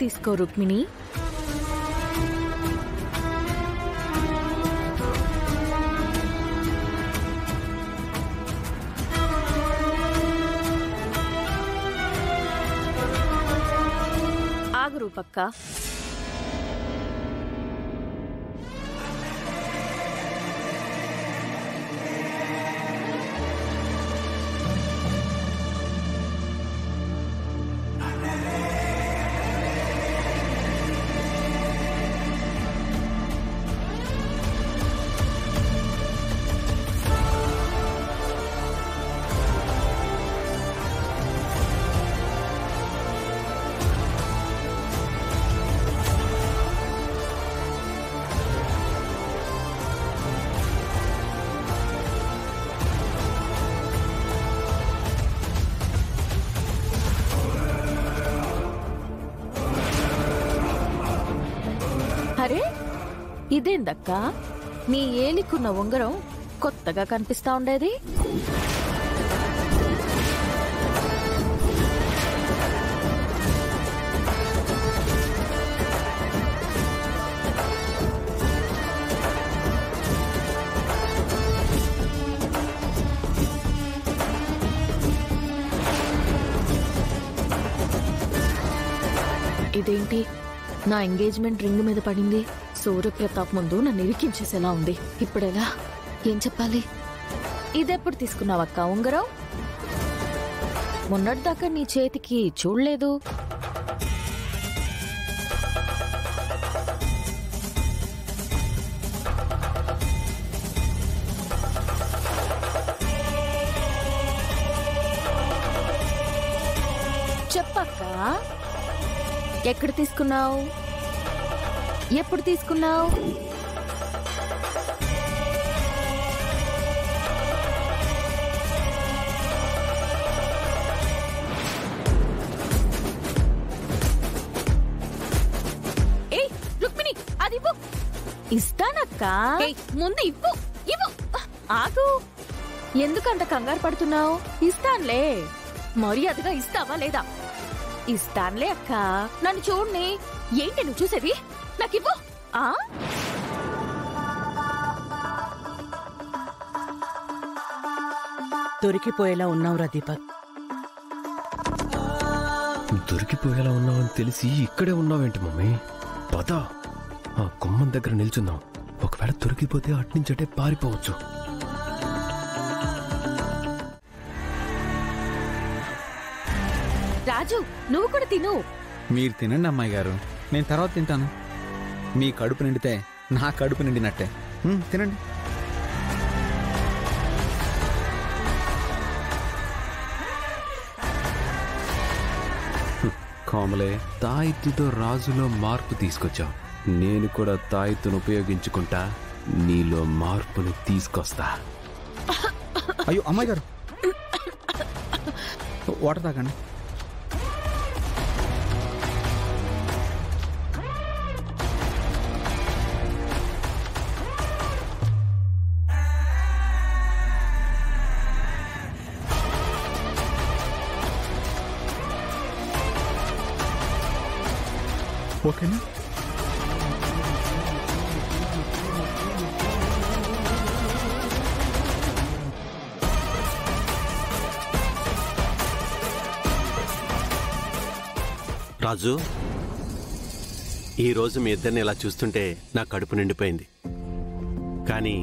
తీసుకో రుక్మిణి. ఆగు రూపక్క. అరే ఇదేందక్కా, నీ ఏలికున్న ఉంగరం కొత్తగా కనిపిస్తా ఉండేది. ఇదేంటి నా ఎంగేజ్మెంట్ రింగ్ మీద పడింది? సూర్యప్రతాప్ ముందు నన్ను ఇరికించేసేలా ఉంది. ఇప్పుడెలా? ఏం చెప్పాలి? ఇదెప్పుడు తీసుకున్నావక్క ఉంగరం? మొన్నటిదాకా నీ చేతికి చూడలేదు. చెప్పక్క, ఎక్కడ తీసుకున్నావు? ఎప్పుడు తీసుకున్నావు? ఏయ్ రుక్మిణి, అది ఇవ్వు. ఇస్తానక్క, ముందు ఇవ్వు. ఇవ్వు. ఆగు, ఎందుకంత కంగారు పడుతున్నావు? ఇస్తానులే. మర్యాదగా ఇస్తావా లేదా? ఇస్తానులే అక్క. నన్ను చూడని. ఏంటి నువ్వు చూసేది? నాకివ్వు. దొరికిపోయేలా ఉన్నావురా దీపక్. దొరికిపోయేలా ఉన్నావని తెలిసి ఇక్కడే ఉన్నావేంటి మమ్మీ? పద, ఆ గుమ్మం దగ్గర నిల్చుందాం. ఒకవేళ దొరికిపోతే అట్నుంచటే పారిపోవచ్చు. రాజు, నువ్వు కూడా తిను. మీరు తినండి అమ్మాయి గారు, నేను తర్వాత తింటాను. మీ కడుపు నిండితే నా కడుపు నిండినట్టే. తినండి. కోమలే, తాయిత్తుతో రాజులో మార్పు తీసుకొచ్చావు. నేను కూడా తాయిత్తును ఉపయోగించుకుంటా నీలో మార్పుని తీసుకొస్తా. అయ్యో అమ్మాయి గారు, వాటర్ తాగండి. ఓకేనా? రాజు, ఈరోజు మీ ఇద్దరిని ఇలా చూస్తుంటే నా కడుపు నిండిపోయింది. కానీ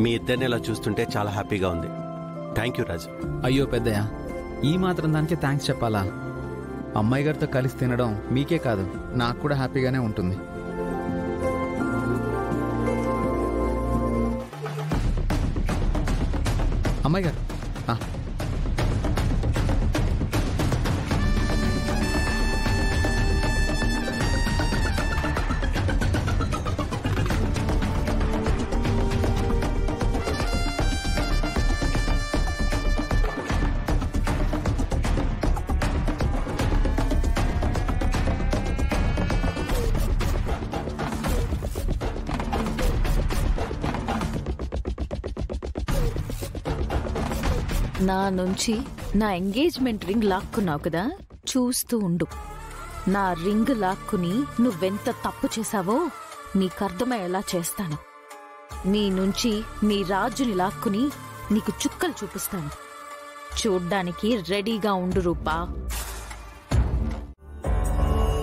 మీ ఇద్దరిని ఇలా చూస్తుంటే చాలా హ్యాపీగా ఉంది. థ్యాంక్ యూ రాజు. అయ్యో పెద్దయ్య, ఈ మాత్రం దానికి థ్యాంక్స్ చెప్పాలా? అమ్మాయి గారితో కలిసి తినడం మీకే కాదు, నాకు కూడా హ్యాపీగానే ఉంటుంది. అమ్మాయి గారు, నా నుంచి నా ఎంగేజ్మెంట్ రింగ్ లాక్కున్నావు కదా, చూస్తూ ఉండు. నా రింగ్ లాక్కుని నువ్వెంత తప్పు చేశావో నీకర్థమయ్యేలా చేస్తాను. నీ నుంచి నీ రాజుని లాక్కుని నీకు చుక్కలు చూపిస్తాను. చూడ్డానికి రెడీగా ఉండు రూపా.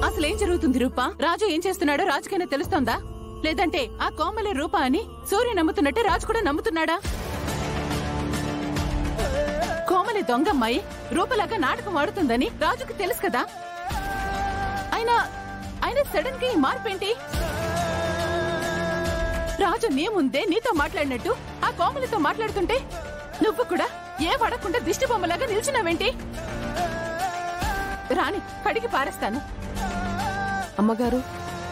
అసలేం జరుగుతుంది రూపా? రాజు ఏం చేస్తున్నాడో రాజుకైనా తెలుస్తోందా? లేదంటే ఆ కోమలి రూపా అని సూర్య నమ్ముతున్నట్టే రాజు కూడా నమ్ముతున్నాడా? కోమలి దొంగమ్మాయి రూపలాగా నాటకం ఆడుతుందని రాజుకు తెలుసు కదా. అయినా సడన్ గా ఈ మార్పేంటి? రాజు నీ ముందే నీతో మాట్లాడినట్టు ఆ కోమలితో మాట్లాడుతుంటే నువ్వు కూడా ఏ పడకుండా దిష్టి బొమ్మలాగా నిల్చున్నావేంటి? రాణి కడిగి పారేస్తాను. అమ్మగారు,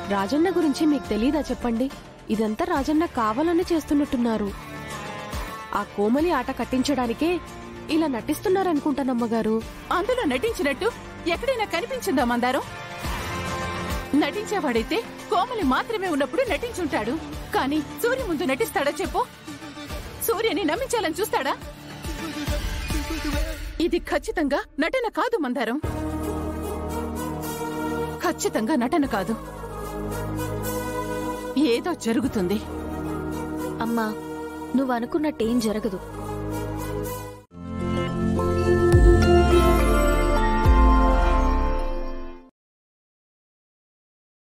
రాజన్న గురించి మీకు తెలీదా చెప్పండి? ఇదంతా రాజన్న కావాలని చేస్తున్నట్టున్నారు. ఆ కోమలి ఆట కట్టించడానికే ఇలా నటిస్తున్నారనుకుంటానమ్మగారు. అందులో నటించినట్టు ఎక్కడైనా కనిపించిందా మందారం? నటించేవాడైతే కోమలి మాత్రమే ఉన్నప్పుడు నటించుంటాడు. కానీ సూర్య ముందు నటిస్తాడా చెప్పు? సూర్యని నమ్మించాలని చూస్తాడా? ఇది ఖచ్చితంగా నటన కాదు మందారం. ఖచ్చితంగా నటన కాదు. ఏదో జరుగుతుంది. అమ్మా, నువ్వు అనుకున్నట్టేం జరగదు.